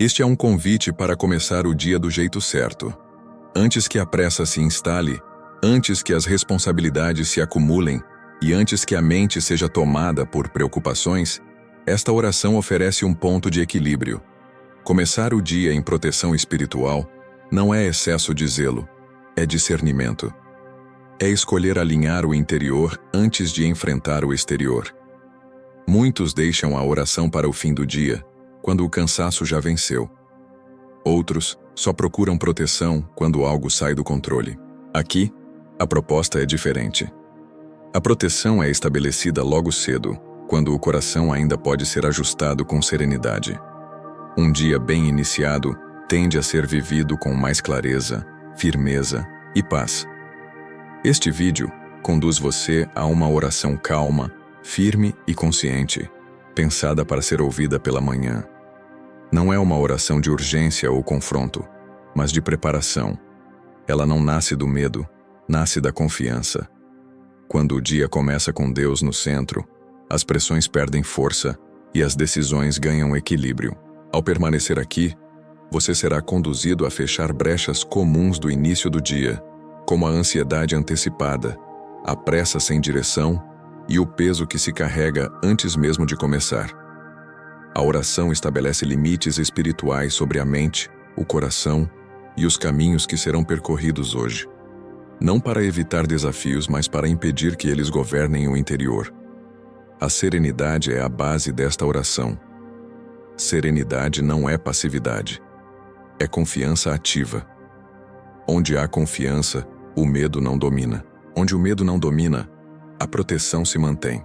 Este é um convite para começar o dia do jeito certo. Antes que a pressa se instale, antes que as responsabilidades se acumulem e antes que a mente seja tomada por preocupações, esta oração oferece um ponto de equilíbrio. Começar o dia em proteção espiritual não é excesso de zelo, é discernimento. É escolher alinhar o interior antes de enfrentar o exterior. Muitos deixam a oração para o fim do dia, quando o cansaço já venceu. Outros só procuram proteção quando algo sai do controle. Aqui, a proposta é diferente. A proteção é estabelecida logo cedo, quando o coração ainda pode ser ajustado com serenidade. Um dia bem iniciado tende a ser vivido com mais clareza, firmeza e paz. Este vídeo conduz você a uma oração calma, firme e consciente, pensada para ser ouvida pela manhã. Não é uma oração de urgência ou confronto, mas de preparação. Ela não nasce do medo, nasce da confiança. Quando o dia começa com Deus no centro, as pressões perdem força e as decisões ganham equilíbrio. Ao permanecer aqui, você será conduzido a fechar brechas comuns do início do dia, como a ansiedade antecipada, a pressa sem direção e o peso que se carrega antes mesmo de começar. A oração estabelece limites espirituais sobre a mente, o coração e os caminhos que serão percorridos hoje. Não para evitar desafios, mas para impedir que eles governem o interior. A serenidade é a base desta oração. Serenidade não é passividade. É confiança ativa. Onde há confiança, o medo não domina. Onde o medo não domina, a proteção se mantém.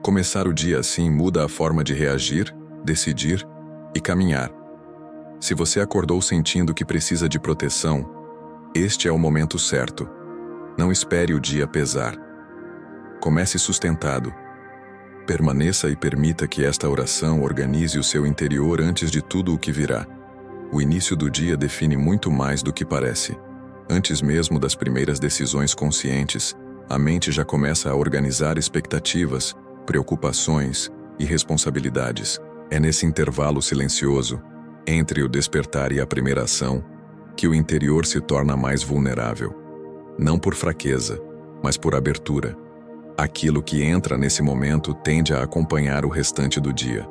Começar o dia assim muda a forma de reagir, decidir e caminhar. Se você acordou sentindo que precisa de proteção, este é o momento certo. Não espere o dia pesar. Comece sustentado. Permaneça e permita que esta oração organize o seu interior antes de tudo o que virá. O início do dia define muito mais do que parece. Antes mesmo das primeiras decisões conscientes, a mente já começa a organizar expectativas, preocupações e responsabilidades. É nesse intervalo silencioso, entre o despertar e a primeira ação, que o interior se torna mais vulnerável. Não por fraqueza, mas por abertura. Aquilo que entra nesse momento tende a acompanhar o restante do dia.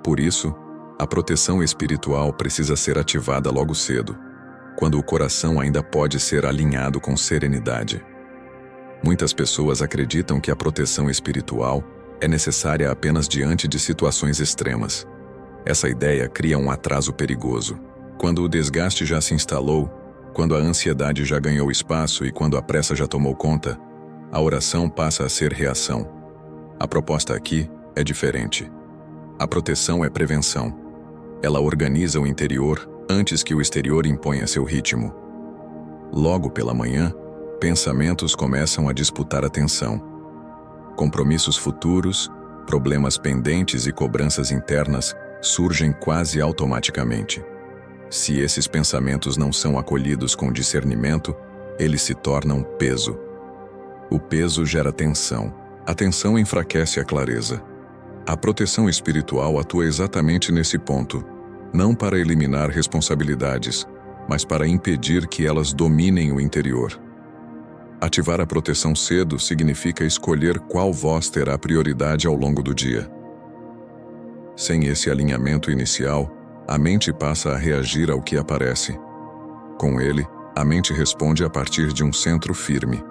Por isso, a proteção espiritual precisa ser ativada logo cedo, quando o coração ainda pode ser alinhado com serenidade. Muitas pessoas acreditam que a proteção espiritual é necessária apenas diante de situações extremas. Essa ideia cria um atraso perigoso. Quando o desgaste já se instalou, quando a ansiedade já ganhou espaço e quando a pressa já tomou conta, a oração passa a ser reação. A proposta aqui é diferente. A proteção é prevenção. Ela organiza o interior antes que o exterior imponha seu ritmo. Logo pela manhã, pensamentos começam a disputar atenção. Compromissos futuros, problemas pendentes e cobranças internas surgem quase automaticamente. Se esses pensamentos não são acolhidos com discernimento, eles se tornam peso. O peso gera tensão. A tensão enfraquece a clareza. A proteção espiritual atua exatamente nesse ponto, não para eliminar responsabilidades, mas para impedir que elas dominem o interior. Ativar a proteção cedo significa escolher qual voz terá prioridade ao longo do dia. Sem esse alinhamento inicial, a mente passa a reagir ao que aparece. Com ele, a mente responde a partir de um centro firme.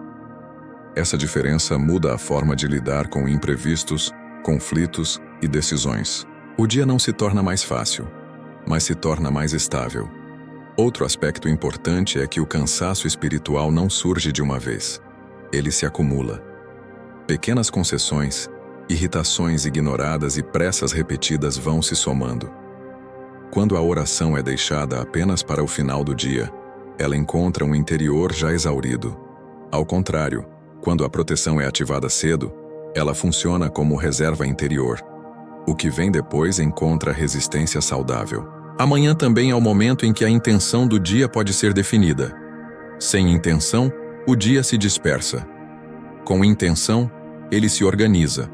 Essa diferença muda a forma de lidar com imprevistos, conflitos e decisões. O dia não se torna mais fácil, mas se torna mais estável. Outro aspecto importante é que o cansaço espiritual não surge de uma vez. Ele se acumula. Pequenas concessões, irritações ignoradas e pressas repetidas vão se somando. Quando a oração é deixada apenas para o final do dia, ela encontra um interior já exaurido. Ao contrário, quando a proteção é ativada cedo, ela funciona como reserva interior. O que vem depois encontra resistência saudável. Amanhã também é o momento em que a intenção do dia pode ser definida. Sem intenção, o dia se dispersa. Com intenção, ele se organiza.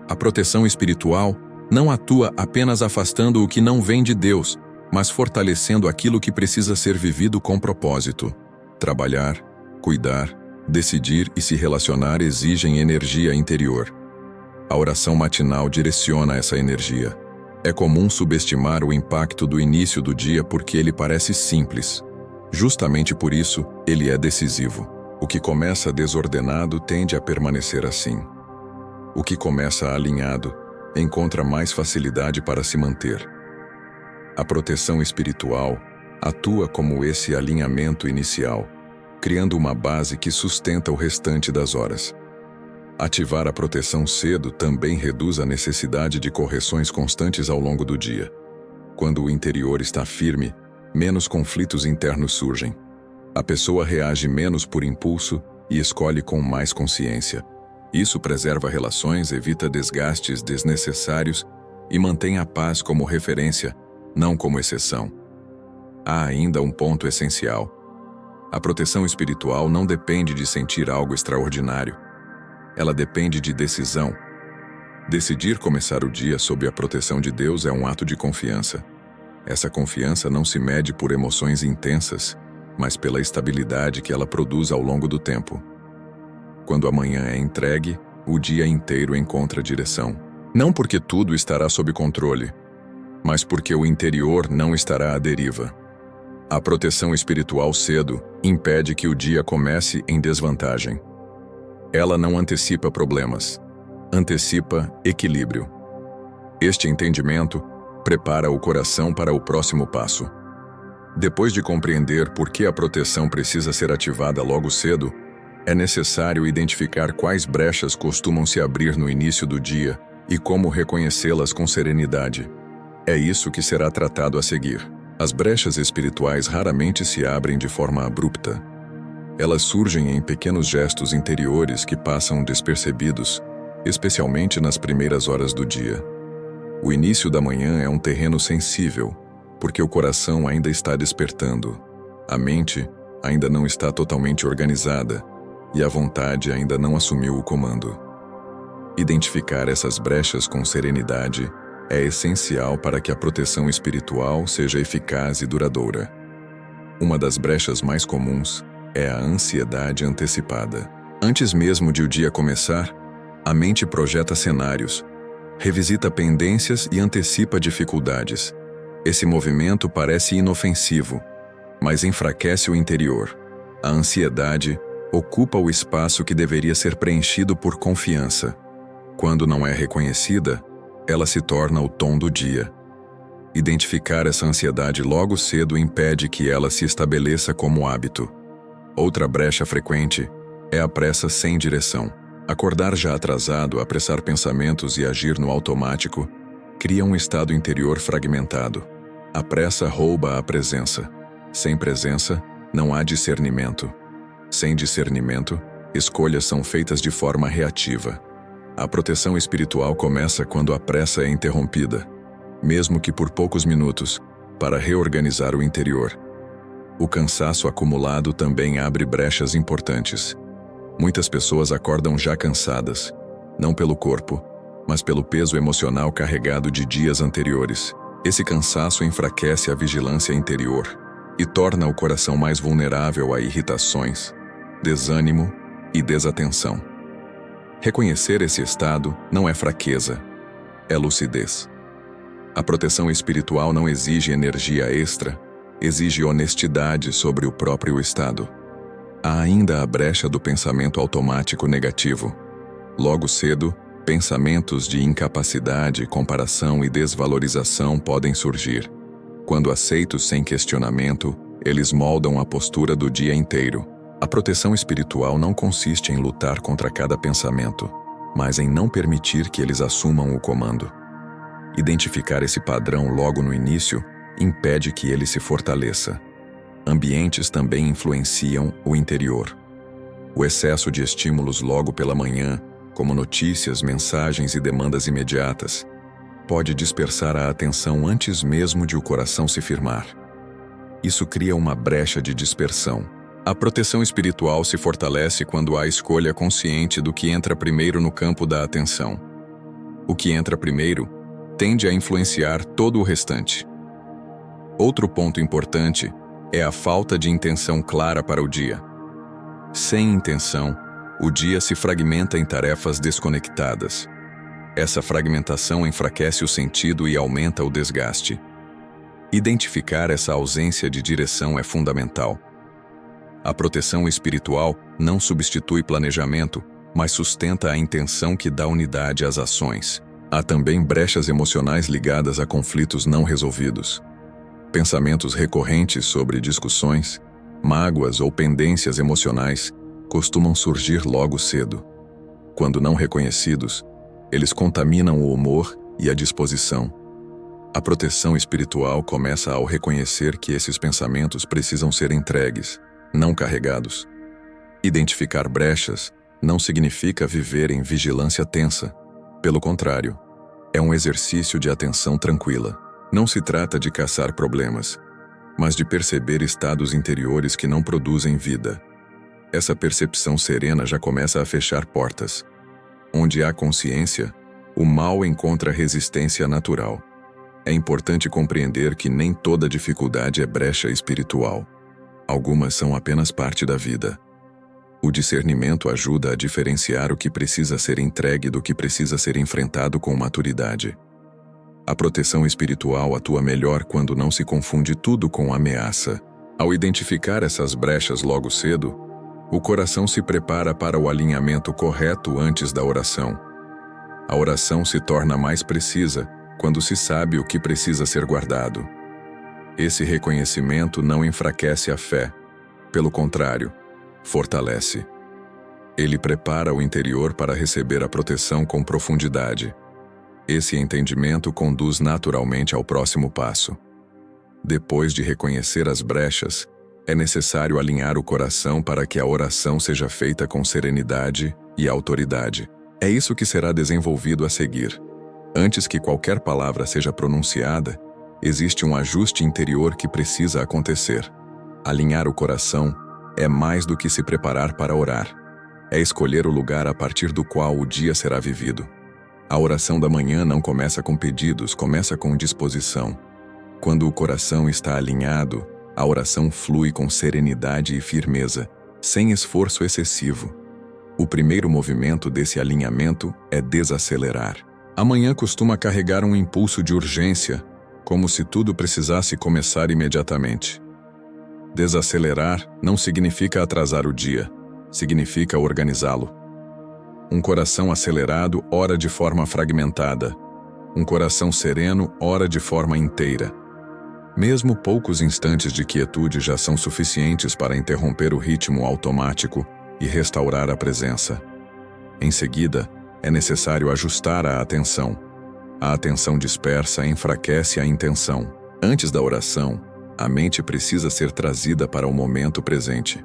A proteção espiritual Não atua apenas afastando o que não vem de Deus, mas fortalecendo aquilo que precisa ser vivido com propósito. Trabalhar, cuidar, decidir e se relacionar exigem energia interior. A oração matinal direciona essa energia. É comum subestimar o impacto do início do dia porque ele parece simples. Justamente por isso, ele é decisivo. O que começa desordenado tende a permanecer assim. O que começa alinhado encontra mais facilidade para se manter. A proteção espiritual atua como esse alinhamento inicial, criando uma base que sustenta o restante das horas. Ativar a proteção cedo também reduz a necessidade de correções constantes ao longo do dia. Quando o interior está firme, menos conflitos internos surgem. A pessoa reage menos por impulso e escolhe com mais consciência. Isso preserva relações, evita desgastes desnecessários e mantém a paz como referência, não como exceção. Há ainda um ponto essencial. A proteção espiritual não depende de sentir algo extraordinário. Ela depende de decisão. Decidir começar o dia sob a proteção de Deus é um ato de confiança. Essa confiança não se mede por emoções intensas, mas pela estabilidade que ela produz ao longo do tempo. Quando a manhã é entregue, o dia inteiro encontra direção. Não porque tudo estará sob controle, mas porque o interior não estará à deriva. A proteção espiritual cedo impede que o dia comece em desvantagem. Ela não antecipa problemas, antecipa equilíbrio. Este entendimento prepara o coração para o próximo passo. Depois de compreender por que a proteção precisa ser ativada logo cedo, é necessário identificar quais brechas costumam se abrir no início do dia e como reconhecê-las com serenidade. É isso que será tratado a seguir. As brechas espirituais raramente se abrem de forma abrupta. Elas surgem em pequenos gestos interiores que passam despercebidos, especialmente nas primeiras horas do dia. O início da manhã é um terreno sensível, porque o coração ainda está despertando, a mente ainda não está totalmente organizada e a vontade ainda não assumiu o comando. Identificar essas brechas com serenidade é essencial para que a proteção espiritual seja eficaz e duradoura. Uma das brechas mais comuns é a ansiedade antecipada. Antes mesmo de o dia começar, a mente projeta cenários, revisita pendências e antecipa dificuldades. Esse movimento parece inofensivo, mas enfraquece o interior. A ansiedade ocupa o espaço que deveria ser preenchido por confiança. Quando não é reconhecida, ela se torna o tom do dia. Identificar essa ansiedade logo cedo impede que ela se estabeleça como hábito. Outra brecha frequente é a pressa sem direção. Acordar já atrasado, apressar pensamentos e agir no automático cria um estado interior fragmentado. A pressa rouba a presença. Sem presença, não há discernimento. Sem discernimento, escolhas são feitas de forma reativa. A proteção espiritual começa quando a pressa é interrompida, mesmo que por poucos minutos, para reorganizar o interior. O cansaço acumulado também abre brechas importantes. Muitas pessoas acordam já cansadas, não pelo corpo, mas pelo peso emocional carregado de dias anteriores. Esse cansaço enfraquece a vigilância interior e torna o coração mais vulnerável a irritações, desânimo e desatenção. Reconhecer esse estado não é fraqueza, é lucidez. A proteção espiritual não exige energia extra, exige honestidade sobre o próprio estado. Há ainda a brecha do pensamento automático negativo. Logo cedo, pensamentos de incapacidade, comparação e desvalorização podem surgir. Quando aceitos sem questionamento, eles moldam a postura do dia inteiro. A proteção espiritual não consiste em lutar contra cada pensamento, mas em não permitir que eles assumam o comando. Identificar esse padrão logo no início impede que ele se fortaleça. Ambientes também influenciam o interior. O excesso de estímulos logo pela manhã, como notícias, mensagens e demandas imediatas, pode dispersar a atenção antes mesmo de o coração se firmar. Isso cria uma brecha de dispersão. A proteção espiritual se fortalece quando há escolha consciente do que entra primeiro no campo da atenção. O que entra primeiro tende a influenciar todo o restante. Outro ponto importante é a falta de intenção clara para o dia. Sem intenção, o dia se fragmenta em tarefas desconectadas. Essa fragmentação enfraquece o sentido e aumenta o desgaste. Identificar essa ausência de direção é fundamental. A proteção espiritual não substitui planejamento, mas sustenta a intenção que dá unidade às ações. Há também brechas emocionais ligadas a conflitos não resolvidos. Pensamentos recorrentes sobre discussões, mágoas ou pendências emocionais costumam surgir logo cedo. Quando não reconhecidos, eles contaminam o humor e a disposição. A proteção espiritual começa ao reconhecer que esses pensamentos precisam ser entregues, não carregados. Identificar brechas não significa viver em vigilância tensa. Pelo contrário, é um exercício de atenção tranquila. Não se trata de caçar problemas, mas de perceber estados interiores que não produzem vida. Essa percepção serena já começa a fechar portas. Onde há consciência, o mal encontra resistência natural. É importante compreender que nem toda dificuldade é brecha espiritual. Algumas são apenas parte da vida. O discernimento ajuda a diferenciar o que precisa ser entregue do que precisa ser enfrentado com maturidade. A proteção espiritual atua melhor quando não se confunde tudo com ameaça. Ao identificar essas brechas logo cedo, o coração se prepara para o alinhamento correto antes da oração. A oração se torna mais precisa quando se sabe o que precisa ser guardado. Esse reconhecimento não enfraquece a fé, pelo contrário, fortalece. Ele prepara o interior para receber a proteção com profundidade. Esse entendimento conduz naturalmente ao próximo passo. Depois de reconhecer as brechas, é necessário alinhar o coração para que a oração seja feita com serenidade e autoridade. É isso que será desenvolvido a seguir. Antes que qualquer palavra seja pronunciada, existe um ajuste interior que precisa acontecer. Alinhar o coração é mais do que se preparar para orar. É escolher o lugar a partir do qual o dia será vivido. A oração da manhã não começa com pedidos, começa com disposição. Quando o coração está alinhado, a oração flui com serenidade e firmeza, sem esforço excessivo. O primeiro movimento desse alinhamento é desacelerar. A manhã costuma carregar um impulso de urgência, como se tudo precisasse começar imediatamente. Desacelerar não significa atrasar o dia, significa organizá-lo. Um coração acelerado ora de forma fragmentada. Um coração sereno ora de forma inteira. Mesmo poucos instantes de quietude já são suficientes para interromper o ritmo automático e restaurar a presença. Em seguida, é necessário ajustar a atenção. A atenção dispersa enfraquece a intenção. Antes da oração, a mente precisa ser trazida para o momento presente.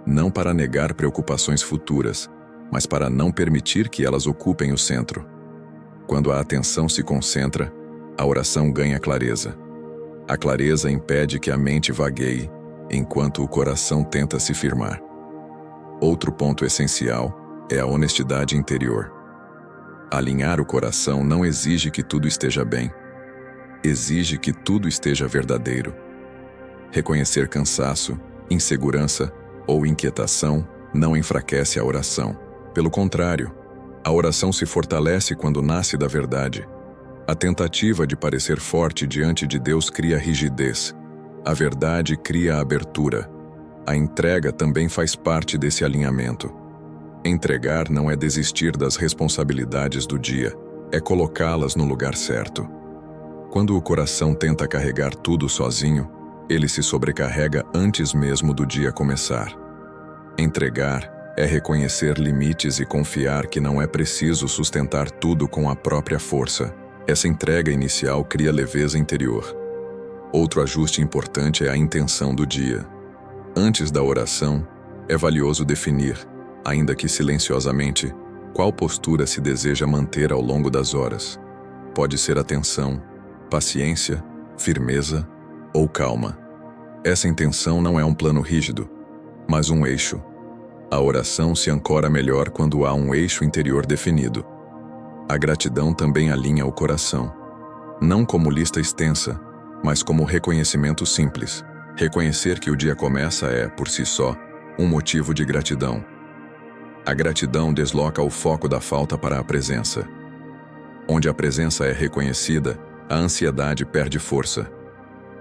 Não para negar preocupações futuras, mas para não permitir que elas ocupem o centro. Quando a atenção se concentra, a oração ganha clareza. A clareza impede que a mente vagueie, enquanto o coração tenta se firmar. Outro ponto essencial é a honestidade interior. Alinhar o coração não exige que tudo esteja bem. Exige que tudo esteja verdadeiro. Reconhecer cansaço, insegurança ou inquietação não enfraquece a oração. Pelo contrário, a oração se fortalece quando nasce da verdade. A tentativa de parecer forte diante de Deus cria rigidez. A verdade cria abertura. A entrega também faz parte desse alinhamento. Entregar não é desistir das responsabilidades do dia, é colocá-las no lugar certo. Quando o coração tenta carregar tudo sozinho, ele se sobrecarrega antes mesmo do dia começar. Entregar é reconhecer limites e confiar que não é preciso sustentar tudo com a própria força. Essa entrega inicial cria leveza interior. Outro ajuste importante é a intenção do dia. Antes da oração, é valioso definir, ainda que silenciosamente, qual postura se deseja manter ao longo das horas. Pode ser atenção, paciência, firmeza ou calma. Essa intenção não é um plano rígido, mas um eixo. A oração se ancora melhor quando há um eixo interior definido. A gratidão também alinha o coração. Não como lista extensa, mas como reconhecimento simples. Reconhecer que o dia começa é, por si só, um motivo de gratidão. A gratidão desloca o foco da falta para a presença. Onde a presença é reconhecida, a ansiedade perde força.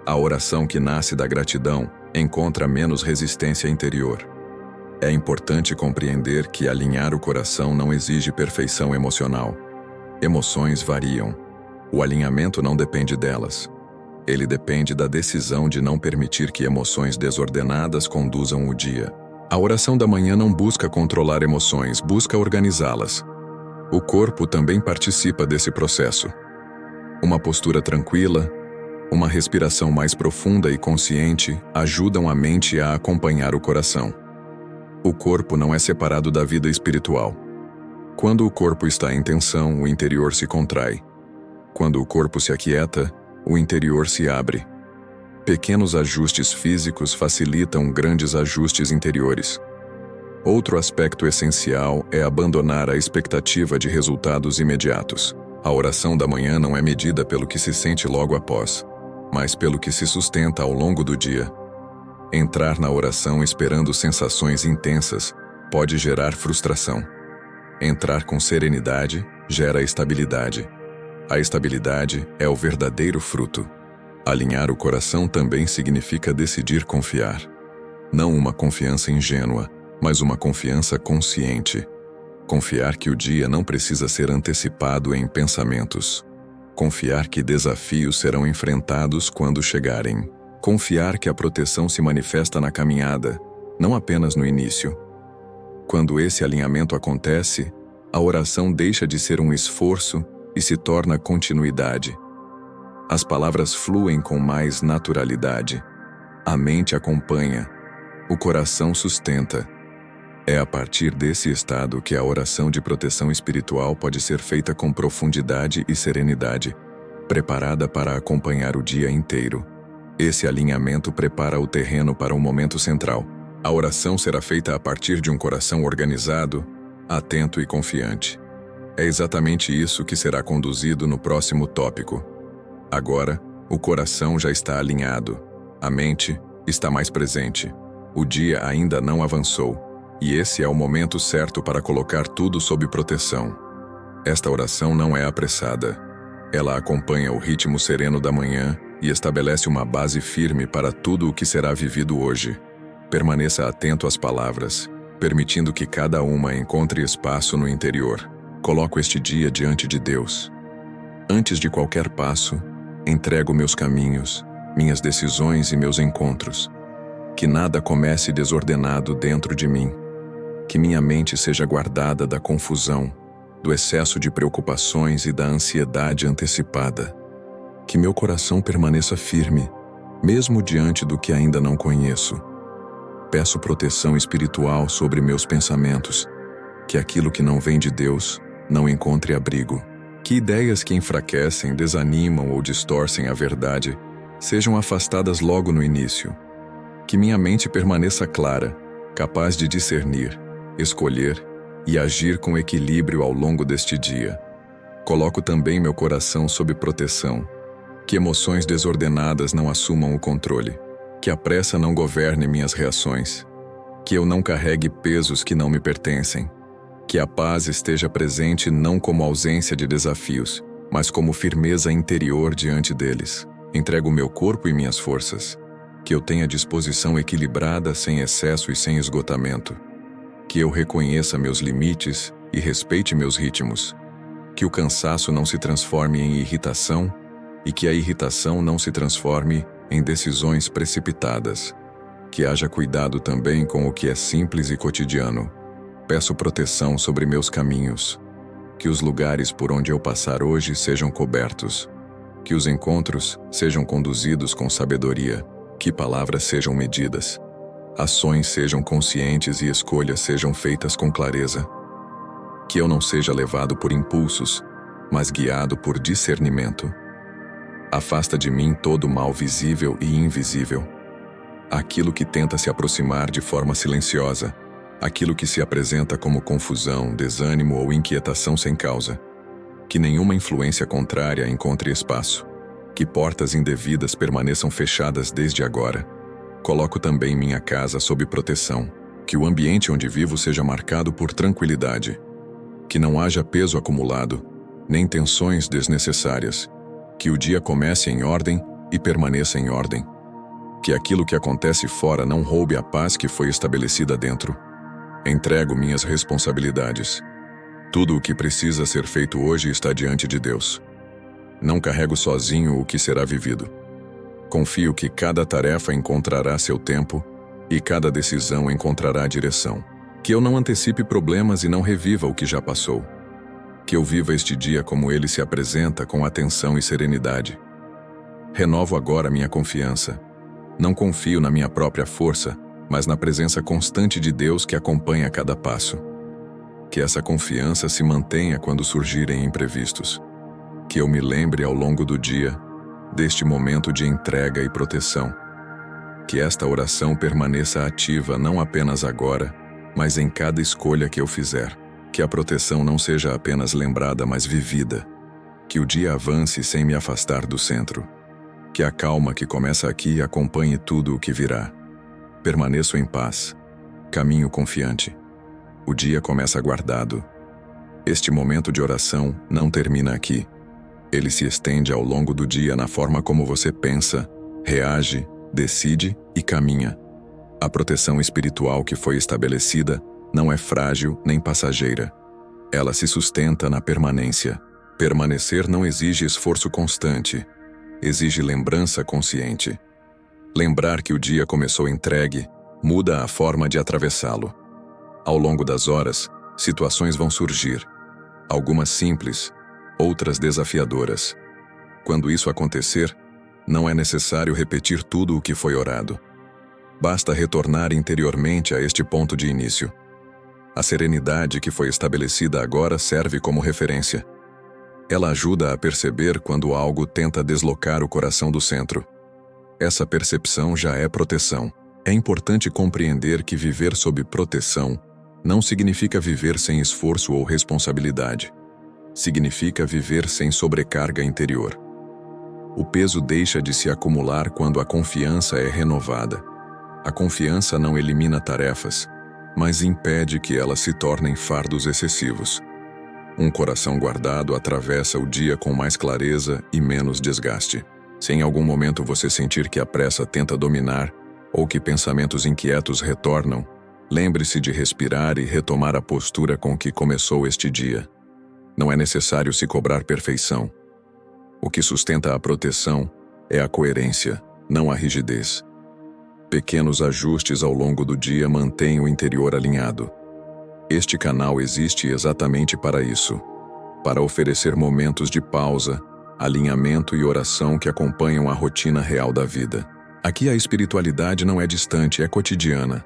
A oração que nasce da gratidão encontra menos resistência interior. É importante compreender que alinhar o coração não exige perfeição emocional. Emoções variam. O alinhamento não depende delas. Ele depende da decisão de não permitir que emoções desordenadas conduzam o dia. A oração da manhã não busca controlar emoções, busca organizá-las. O corpo também participa desse processo. Uma postura tranquila, uma respiração mais profunda e consciente ajudam a mente a acompanhar o coração. O corpo não é separado da vida espiritual. Quando o corpo está em tensão, o interior se contrai. Quando o corpo se aquieta, o interior se abre. Pequenos ajustes físicos facilitam grandes ajustes interiores. Outro aspecto essencial é abandonar a expectativa de resultados imediatos. A oração da manhã não é medida pelo que se sente logo após, mas pelo que se sustenta ao longo do dia. Entrar na oração esperando sensações intensas pode gerar frustração. Entrar com serenidade gera estabilidade. A estabilidade é o verdadeiro fruto. Alinhar o coração também significa decidir confiar. Não uma confiança ingênua, mas uma confiança consciente. Confiar que o dia não precisa ser antecipado em pensamentos. Confiar que desafios serão enfrentados quando chegarem. Confiar que a proteção se manifesta na caminhada, não apenas no início. Quando esse alinhamento acontece, a oração deixa de ser um esforço e se torna continuidade. As palavras fluem com mais naturalidade. A mente acompanha. O coração sustenta. É a partir desse estado que a oração de proteção espiritual pode ser feita com profundidade e serenidade, preparada para acompanhar o dia inteiro. Esse alinhamento prepara o terreno para um momento central. A oração será feita a partir de um coração organizado, atento e confiante. É exatamente isso que será conduzido no próximo tópico. Agora, o coração já está alinhado. A mente está mais presente. O dia ainda não avançou. E esse é o momento certo para colocar tudo sob proteção. Esta oração não é apressada. Ela acompanha o ritmo sereno da manhã e estabelece uma base firme para tudo o que será vivido hoje. Permaneça atento às palavras, permitindo que cada uma encontre espaço no interior. Coloco este dia diante de Deus. Antes de qualquer passo, entrego meus caminhos, minhas decisões e meus encontros. Que nada comece desordenado dentro de mim. Que minha mente seja guardada da confusão, do excesso de preocupações e da ansiedade antecipada. Que meu coração permaneça firme, mesmo diante do que ainda não conheço. Peço proteção espiritual sobre meus pensamentos, que aquilo que não vem de Deus não encontre abrigo. Que ideias que enfraquecem, desanimam ou distorcem a verdade sejam afastadas logo no início. Que minha mente permaneça clara, capaz de discernir, escolher e agir com equilíbrio ao longo deste dia. Coloco também meu coração sob proteção. Que emoções desordenadas não assumam o controle. Que a pressa não governe minhas reações. Que eu não carregue pesos que não me pertencem. Que a paz esteja presente não como ausência de desafios, mas como firmeza interior diante deles. Entrego meu corpo e minhas forças. Que eu tenha disposição equilibrada, sem excesso e sem esgotamento. Que eu reconheça meus limites e respeite meus ritmos. Que o cansaço não se transforme em irritação e que a irritação não se transforme em decisões precipitadas. Que haja cuidado também com o que é simples e cotidiano. Peço proteção sobre meus caminhos. Que os lugares por onde eu passar hoje sejam cobertos. Que os encontros sejam conduzidos com sabedoria. Que palavras sejam medidas. Ações sejam conscientes e escolhas sejam feitas com clareza. Que eu não seja levado por impulsos, mas guiado por discernimento. Afasta de mim todo mal visível e invisível. Aquilo que tenta se aproximar de forma silenciosa, aquilo que se apresenta como confusão, desânimo ou inquietação sem causa. Que nenhuma influência contrária encontre espaço. Que portas indevidas permaneçam fechadas desde agora. Coloco também minha casa sob proteção. Que o ambiente onde vivo seja marcado por tranquilidade. Que não haja peso acumulado, nem tensões desnecessárias. Que o dia comece em ordem e permaneça em ordem. Que aquilo que acontece fora não roube a paz que foi estabelecida dentro. Entrego minhas responsabilidades. Tudo o que precisa ser feito hoje está diante de Deus. Não carrego sozinho o que será vivido. Confio que cada tarefa encontrará seu tempo e cada decisão encontrará direção. Que eu não antecipe problemas e não reviva o que já passou. Que eu viva este dia como ele se apresenta, com atenção e serenidade. Renovo agora minha confiança. Não confio na minha própria força, mas na presença constante de Deus que acompanha cada passo. Que essa confiança se mantenha quando surgirem imprevistos. Que eu me lembre ao longo do dia deste momento de entrega e proteção. Que esta oração permaneça ativa não apenas agora, mas em cada escolha que eu fizer. Que a proteção não seja apenas lembrada, mas vivida. Que o dia avance sem me afastar do centro. Que a calma que começa aqui acompanhe tudo o que virá. Permaneço em paz. Caminho confiante. O dia começa guardado. Este momento de oração não termina aqui. Ele se estende ao longo do dia na forma como você pensa, reage, decide e caminha. A proteção espiritual que foi estabelecida não é frágil nem passageira. Ela se sustenta na permanência. Permanecer não exige esforço constante. Exige lembrança consciente. Lembrar que o dia começou entregue muda a forma de atravessá-lo. Ao longo das horas, situações vão surgir. Algumas simples, outras desafiadoras. Quando isso acontecer, não é necessário repetir tudo o que foi orado. Basta retornar interiormente a este ponto de início. A serenidade que foi estabelecida agora serve como referência. Ela ajuda a perceber quando algo tenta deslocar o coração do centro. Essa percepção já é proteção. É importante compreender que viver sob proteção não significa viver sem esforço ou responsabilidade. Significa viver sem sobrecarga interior. O peso deixa de se acumular quando a confiança é renovada. A confiança não elimina tarefas, mas impede que elas se tornem fardos excessivos. Um coração guardado atravessa o dia com mais clareza e menos desgaste. Se em algum momento você sentir que a pressa tenta dominar ou que pensamentos inquietos retornam, lembre-se de respirar e retomar a postura com que começou este dia. Não é necessário se cobrar perfeição. O que sustenta a proteção é a coerência, não a rigidez. Pequenos ajustes ao longo do dia mantêm o interior alinhado. Este canal existe exatamente para isso, para oferecer momentos de pausa, alinhamento e oração que acompanham a rotina real da vida. Aqui a espiritualidade não é distante, é cotidiana.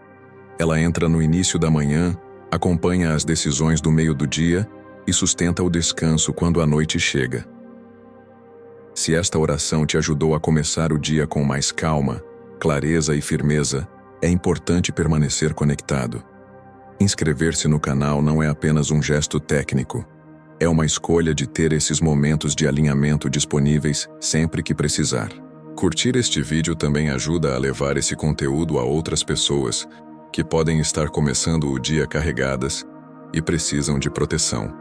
Ela entra no início da manhã, acompanha as decisões do meio do dia e sustenta o descanso quando a noite chega. Se esta oração te ajudou a começar o dia com mais calma, clareza e firmeza, é importante permanecer conectado. Inscrever-se no canal não é apenas um gesto técnico. É uma escolha de ter esses momentos de alinhamento disponíveis sempre que precisar. Curtir este vídeo também ajuda a levar esse conteúdo a outras pessoas que podem estar começando o dia carregadas e precisam de proteção.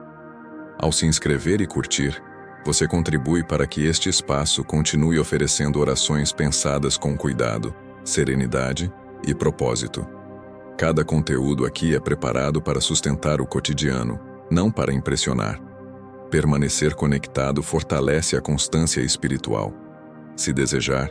Ao se inscrever e curtir, você contribui para que este espaço continue oferecendo orações pensadas com cuidado, serenidade e propósito. Cada conteúdo aqui é preparado para sustentar o cotidiano, não para impressionar. Permanecer conectado fortalece a constância espiritual. Se desejar,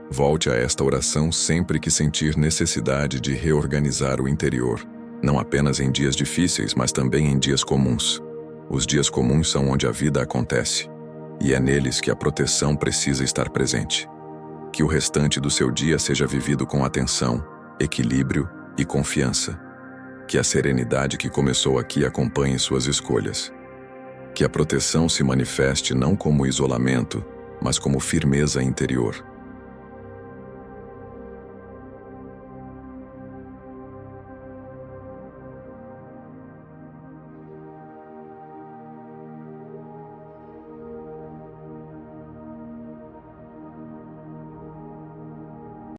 volte a esta oração sempre que sentir necessidade de reorganizar o interior, não apenas em dias difíceis, mas também em dias comuns. Os dias comuns são onde a vida acontece, e é neles que a proteção precisa estar presente. Que o restante do seu dia seja vivido com atenção, equilíbrio e confiança. Que a serenidade que começou aqui acompanhe suas escolhas. Que a proteção se manifeste não como isolamento, mas como firmeza interior.